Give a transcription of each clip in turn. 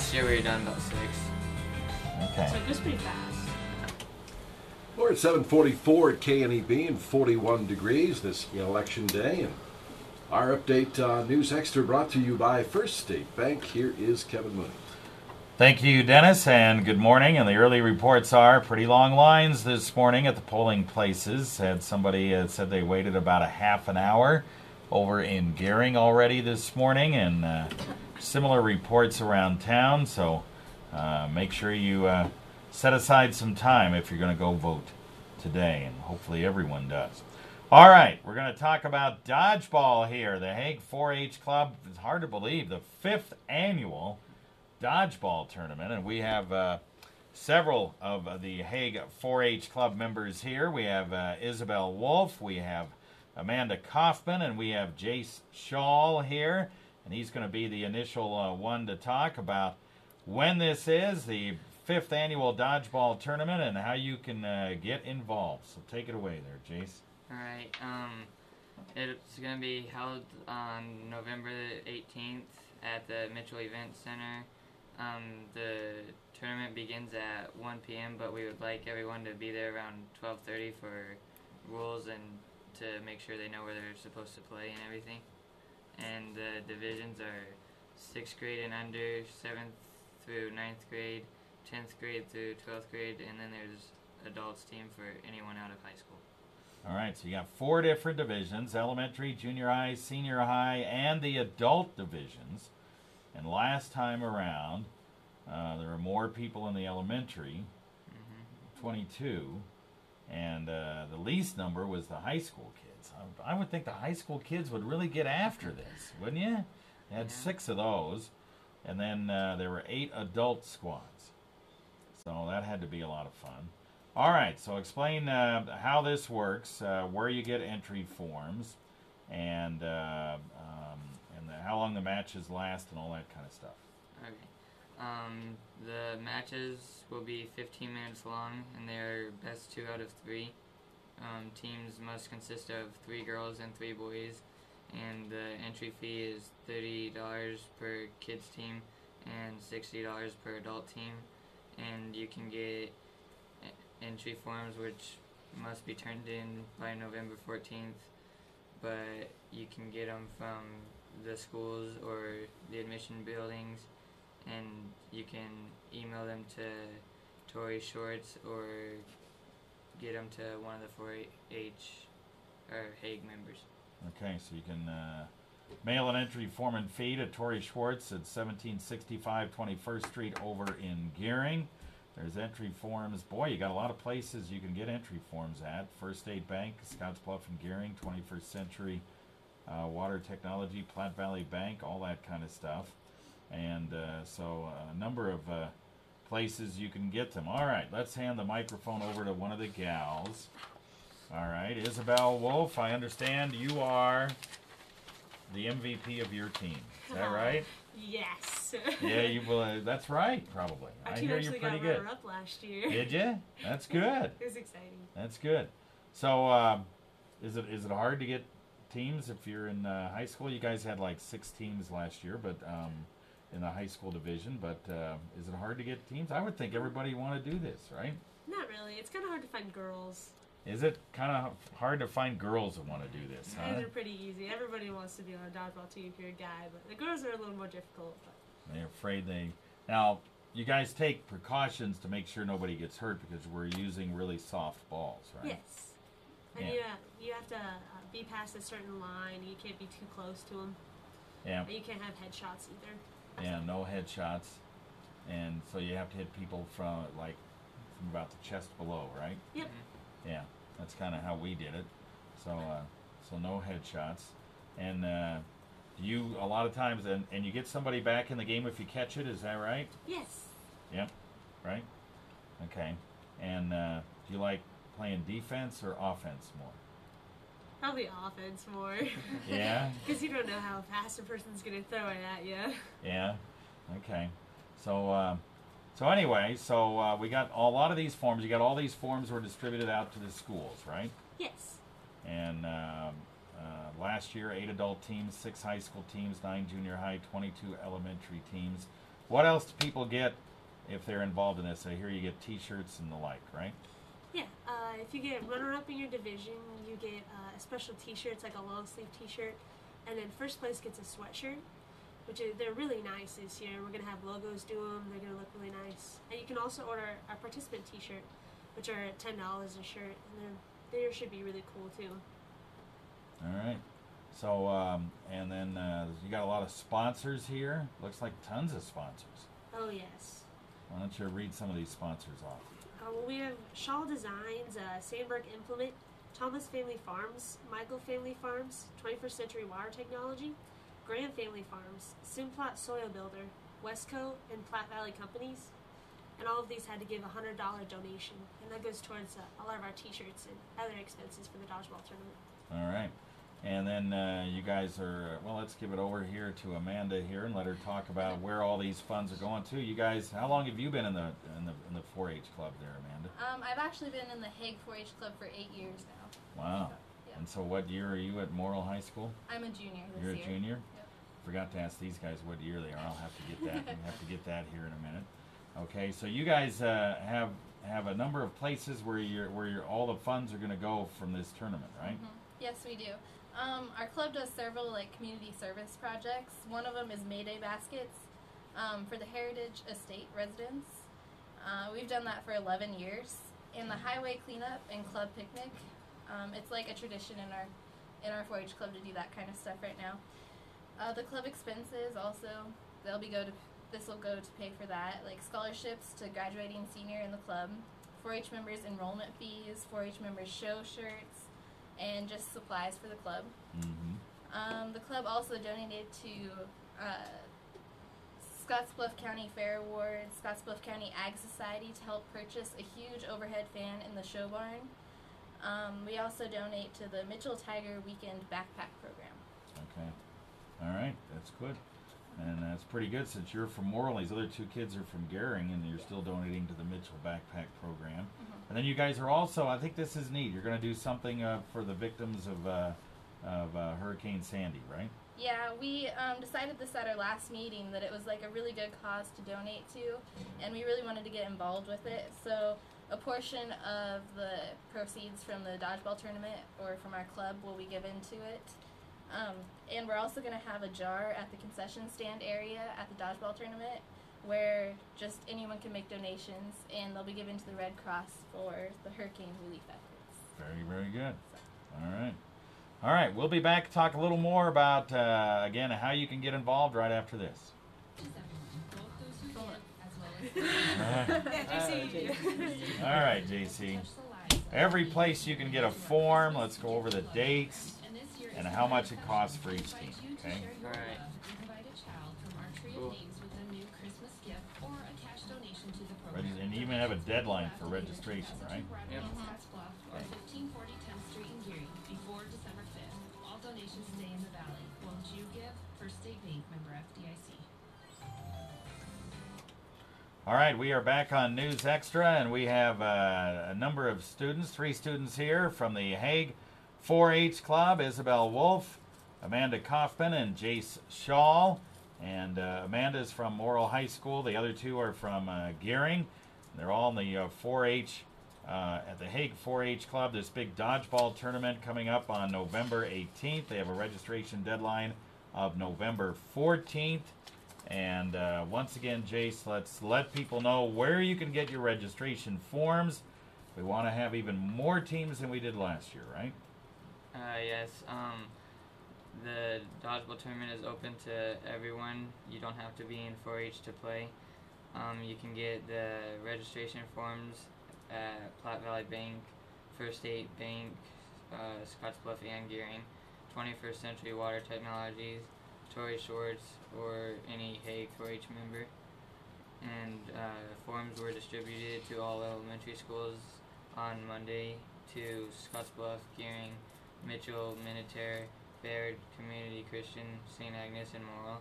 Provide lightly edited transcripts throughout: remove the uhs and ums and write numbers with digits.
last year we were done about 6. Okay. So it goes pretty fast. We're at 7:44 at KNEB and 41 degrees this election day. And our update News Extra brought to you by First State Bank. Here is Kevin Mooney. Thank you, Dennis, and good morning. And the early reports are pretty long lines this morning at the polling places. Had somebody said they waited about a half an hour over in Gering already this morning, and similar reports around town. So make sure you set aside some time if you're going to go vote today, and hopefully everyone does. All right, we're going to talk about dodgeball here. The Hague 4-H Club, it's hard to believe, the 5th annual dodgeball tournament, and we have several of the Hague 4-H Club members here. We have Isabel Wolf, we have Amanda Kaufman, and we have Jace Shaw here, and he's going to be the initial one to talk about when this is, the 5th annual dodgeball tournament, and how you can get involved. So take it away there, Jace. All right. It's going to be held on November 18th at the Mitchell Event Center. The tournament begins at 1 p.m., but we would like everyone to be there around 12:30 for rules and to make sure they know where they're supposed to play and everything. And the divisions are 6th grade and under, 7th through 9th grade, 10th grade through 12th grade, and then there's adults team for anyone out of high school. All right, so you got 4 different divisions: elementary, junior high, senior high, and the adult divisions. And last time around, there were more people in the elementary, 22, and the least number was the high school kids. I would think the high school kids would really get after this, wouldn't you? They had 6 of those, and then there were 8 adult squads. So that had to be a lot of fun. All right, so explain how this works, where you get entry forms, and how long the matches last, and all that kind of stuff. Okay. The matches will be 15 minutes long, and they're best 2 out of 3. Teams must consist of 3 girls and 3 boys, and the entry fee is $30 per kids team and $60 per adult team. And you can get entry forms which must be turned in by November 14th, but you can get them from the schools or the admission buildings, and you can email them to Tori Shorts or get them to one of the 4-H or Hague members. Okay, so you can mail an entry form and fee to Tori Schwartz at 1765 21st Street over in Gering. There's entry forms. Boy, you got a lot of places you can get entry forms at. First State Bank, Scotts Bluff and Gering, 21st Century Water Technology, Platte Valley Bank, all that kind of stuff. And so a number of places you can get them. All right, let's hand the microphone over to one of the gals. All right, Isabel Wolf, I understand you are the MVP of your team. Is that right? Yes. Yeah, you will. That's right, probably. I hear you're pretty good. Got runner-up last year. Did you? That's good. It was exciting. That's good. So, is it hard to get teams if you're in high school? You guys had like 6 teams last year, but in the high school division. But is it hard to get teams? I would think everybody want to do this, right? Not really. It's kind of hard to find girls. Is it kind of hard to find girls that want to do this? Huh? Guys are pretty easy. Everybody wants to be on a dodgeball team if you're a guy, but the girls are a little more difficult. But they're afraid they... Now, you guys take precautions to make sure nobody gets hurt because we're using really soft balls, right? yes. And you have to be past a certain line. You can't be too close to them. Yeah. And you can't have headshots either. Yeah, no headshots. And so you have to hit people from about the chest below, right? Yep. Yeah, that's kind of how we did it. So so no headshots. And you, a lot of times, and you get somebody back in the game if you catch it, is that right? Yes. Yep, right? Okay. And do you like playing defense or offense more? Probably offense more. Yeah? Because you don't know how fast a person's going to throw it at you. Yeah? Okay. So, anyway, we got a lot of these forms. You got all these forms were distributed out to the schools, right? Yes. And last year, 8 adult teams, 6 high school teams, 9 junior high, 22 elementary teams. What else do people get if they're involved in this? I hear you get T-shirts and the like, right? Yeah, if you get runner-up in your division, you get a special T-shirt. It's like a long-sleeve T-shirt, and then first place gets a sweatshirt, they're really nice this year. We're gonna have logos do them. They're gonna look really nice, and you can also order a participant T-shirt, which are $10 a shirt, and they should be really cool too. All right. So, and then you got a lot of sponsors here. Looks like tons of sponsors. Oh yes. Why don't you read some of these sponsors off? Well, we have Shaw Designs, Sandberg Implement, Thomas Family Farms, Michael Family Farms, 21st Century Water Technology, Graham Family Farms, Simplot Soil Builder, Westco, and Platte Valley Companies. And all of these had to give a $100 donation, and that goes towards a lot of our T-shirts and other expenses for the dodgeball tournament. All right. And then you guys are, well, let's give it over here to Amanda here and let her talk about where all these funds are going to. You guys, how long have you been in the 4-H club there, Amanda? I've actually been in the Hague 4-H club for 8 years now. Wow. Yeah. And so what year are you at Morrill High School? I'm a junior this You're year. a junior? Yep. Forgot to ask these guys what year they are. I'll have to get that. We have to get that here in a minute. Okay, so you guys have a number of places where all the funds are going to go from this tournament, right? Mm-hmm. Yes, we do. Our club does several community service projects. One of them is Mayday baskets for the Heritage Estate residents. We've done that for 11 years. And the highway cleanup and club picnic. It's like a tradition in our 4-H club to do that kind of stuff right now. The club expenses also this will go to pay for that, like scholarships to graduating senior in the club, 4-H members enrollment fees, 4-H members show shirts, and just supplies for the club. Mm-hmm. The club also donated to Scottsbluff County Fair Awards, Scottsbluff County Ag Society to help purchase a huge overhead fan in the show barn. We also donate to the Mitchell Tiger Weekend Backpack Program. Okay. All right, that's good. And that's pretty good since you're from Morrill. These other two kids are from Gering, and you're still donating to the Mitchell Backpack Program. Mm-hmm. And then you guys are also, I think this is neat, you're going to do something for the victims of Hurricane Sandy, right? Yeah, we decided this at our last meeting that it was like a really good cause to donate to, and we really wanted to get involved with it. So a portion of the proceeds from the dodgeball tournament or from our club will be given to it. And we're also going to have a jar at the concession stand area at the dodgeball tournament where just anyone can make donations, and they'll be given to the Red Cross for the hurricane relief efforts. Very, very good. All right. All right, we'll be back to talk a little more about, again, how you can get involved right after this. All right, JC. Every place you can get a form. Let's go over the dates and how much it costs for each team, okay? All right. Cool. And you even have a deadline for registration, right? Yep. Or 1540 10th Street in Geary before December 5th. All donations stay in the valley. Won't you give? First State Bank, member FDIC. All right, we are back on News Extra, and we have a number of students, 3 students here from the Hague 4-H Club, Isabel Wolf, Amanda Kaufman, and Jace Shaw. And Amanda's from Morrill High School. The other 2 are from Gering. They're all in the 4-H at the Hague 4-H Club. This big dodgeball tournament coming up on November 18th. They have a registration deadline of November 14th. And once again, Jace, let's let people know where you can get your registration forms. We want to have even more teams than we did last year, right? Yes. The dodgeball tournament is open to everyone. You don't have to be in 4-H to play. You can get the registration forms at Platte Valley Bank, First State Bank, Scottsbluff and Gearing, 21st Century Water Technologies, Torrey Shorts, or any Hague 4-H member. And forms were distributed to all elementary schools on Monday to Scottsbluff, Gearing, Mitchell, Minutair, Baird, Community Christian, St. Agnes, and Morrill.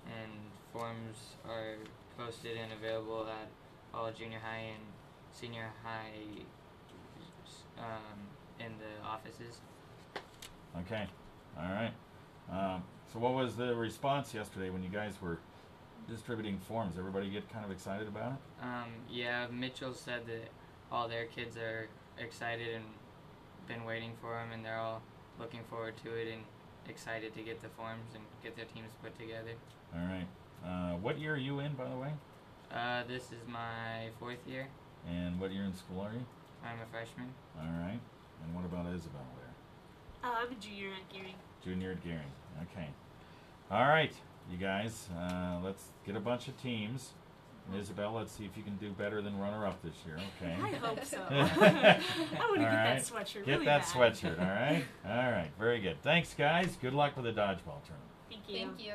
And forms are posted and available at all junior high and senior high in the offices. Okay. All right. So what was the response yesterday when you guys were distributing forms. Everybody get kind of excited about it? Yeah, Mitchell said that all their kids are excited and been waiting for them, and they're all looking forward to it and excited to get the forms and get their teams put together. All right. What year are you in, by the way? This is my 4th year. And what year in school are you? I'm a freshman. All right. And what about Isabel there? I'm a junior at Gearing. Junior at Gearing. Okay. All right, you guys. Let's get a bunch of teams. And Isabel, let's see if you can do better than runner-up this year. Okay. I hope so. I want to get right. that sweatshirt Get really that bad. sweatshirt, all right? All right, very good. Thanks, guys. Good luck with the dodgeball tournament. Thank you. Thank you.